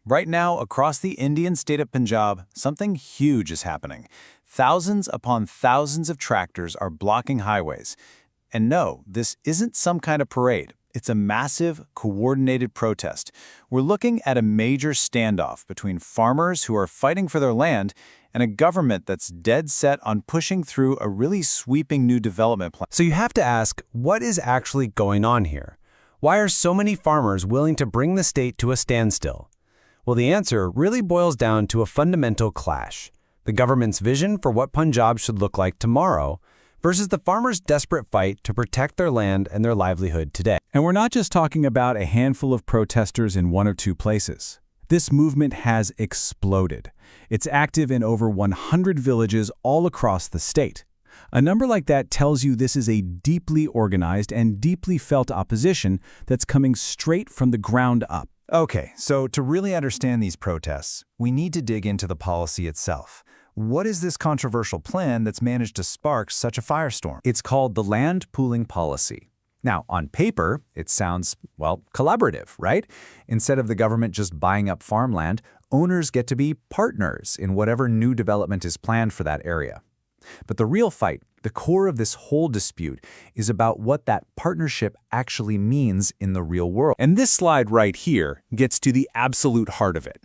Right now, across the Indian state of Punjab, something huge is happening. Thousands upon thousands of tractors are blocking highways. And no, this isn't some kind of parade. It's a massive, coordinated protest. We're looking at a major standoff between farmers who are fighting for their land and a government that's dead set on pushing through a really sweeping new development plan. So you have to ask, what is actually going on here? Why are so many farmers willing to bring the state to a standstill? Well, the answer really boils down to a fundamental clash. The government's vision for what Punjab should look like tomorrow versus the farmers' desperate fight to protect their land and their livelihood today. And we're not just talking about a handful of protesters in one or two places. This movement has exploded. It's active in over 100 villages all across the state. A number like that tells you this is a deeply organized and deeply felt opposition that's coming straight from the ground up. Okay, so to really understand these protests, we need to dig into the policy itself. What is this controversial plan that's managed to spark such a firestorm? It's called the land pooling policy. Now, on paper, it sounds, well, collaborative, right? Instead of the government just buying up farmland, owners get to be partners in whatever new development is planned for that area. But the real fight, the core of this whole dispute, is about what that partnership actually means in the real world. And this slide right here gets to the absolute heart of it.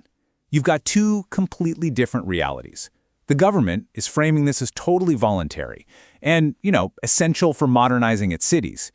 You've got two completely different realities. The government is framing this as totally voluntary and, essential for modernizing its cities.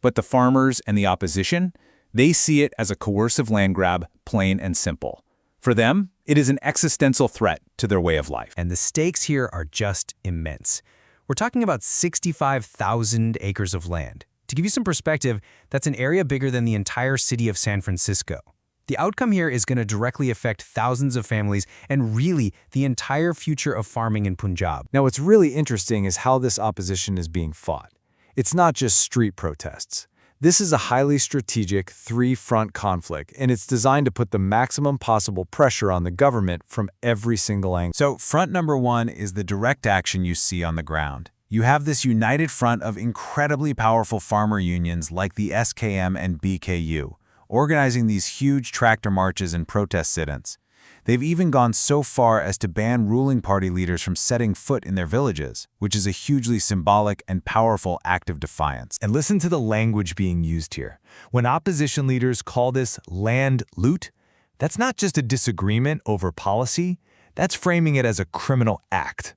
But the farmers and the opposition, they see it as a coercive land grab, plain and simple. For them, it is an existential threat to their way of life. And the stakes here are just immense. We're talking about 65,000 acres of land. To give you some perspective, that's an area bigger than the entire city of San Francisco. The outcome here is going to directly affect thousands of families and really the entire future of farming in Punjab. Now, what's really interesting is how this opposition is being fought. It's not just street protests. This is a highly strategic three-front conflict, and it's designed to put the maximum possible pressure on the government from every single angle. So front number one is the direct action you see on the ground. You have this united front of incredibly powerful farmer unions like the SKM and BKU, organizing these huge tractor marches and protest sit-ins. They've even gone so far as to ban ruling party leaders from setting foot in their villages, which is a hugely symbolic and powerful act of defiance. And listen to the language being used here. When opposition leaders call this land loot, that's not just a disagreement over policy, that's framing it as a criminal act.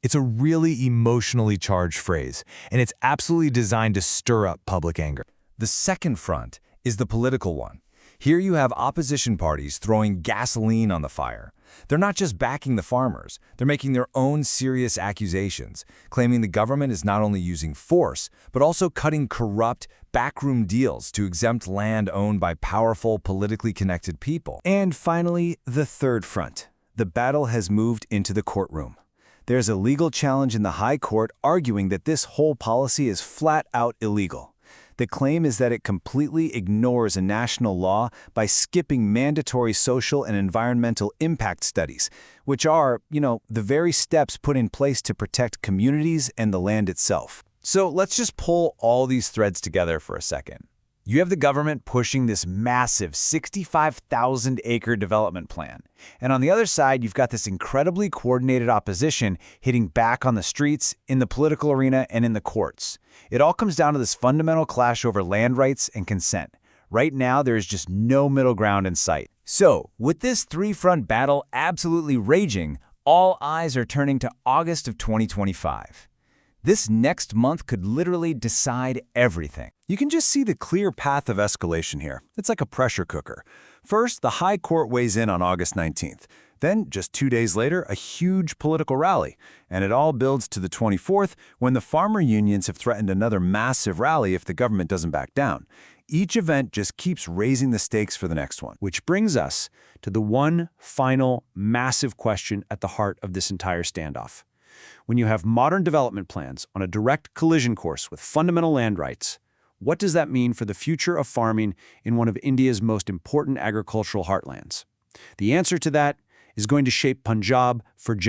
It's a really emotionally charged phrase, and it's absolutely designed to stir up public anger. The second front is the political one. Here you have opposition parties throwing gasoline on the fire. They're not just backing the farmers, they're making their own serious accusations, claiming the government is not only using force, but also cutting corrupt, backroom deals to exempt land owned by powerful, politically connected people. And finally, the third front. The battle has moved into the courtroom. There's a legal challenge in the High Court arguing that this whole policy is flat out illegal. The claim is that it completely ignores a national law by skipping mandatory social and environmental impact studies, which are, the very steps put in place to protect communities and the land itself. So let's just pull all these threads together for a second. You have the government pushing this massive 65,000-acre development plan. And on the other side, you've got this incredibly coordinated opposition hitting back on the streets, in the political arena, and in the courts. It all comes down to this fundamental clash over land rights and consent. Right now, there is just no middle ground in sight. So, with this three-front battle absolutely raging, all eyes are turning to August of 2025. This next month could literally decide everything. You can just see the clear path of escalation here. It's like a pressure cooker. First, the High Court weighs in on August 19th. Then, just 2 days later, a huge political rally. And it all builds to the 24th, when the farmer unions have threatened another massive rally if the government doesn't back down. Each event just keeps raising the stakes for the next one. Which brings us to the one final massive question at the heart of this entire standoff. When you have modern development plans on a direct collision course with fundamental land rights, what does that mean for the future of farming in one of India's most important agricultural heartlands? The answer to that is going to shape Punjab for generations.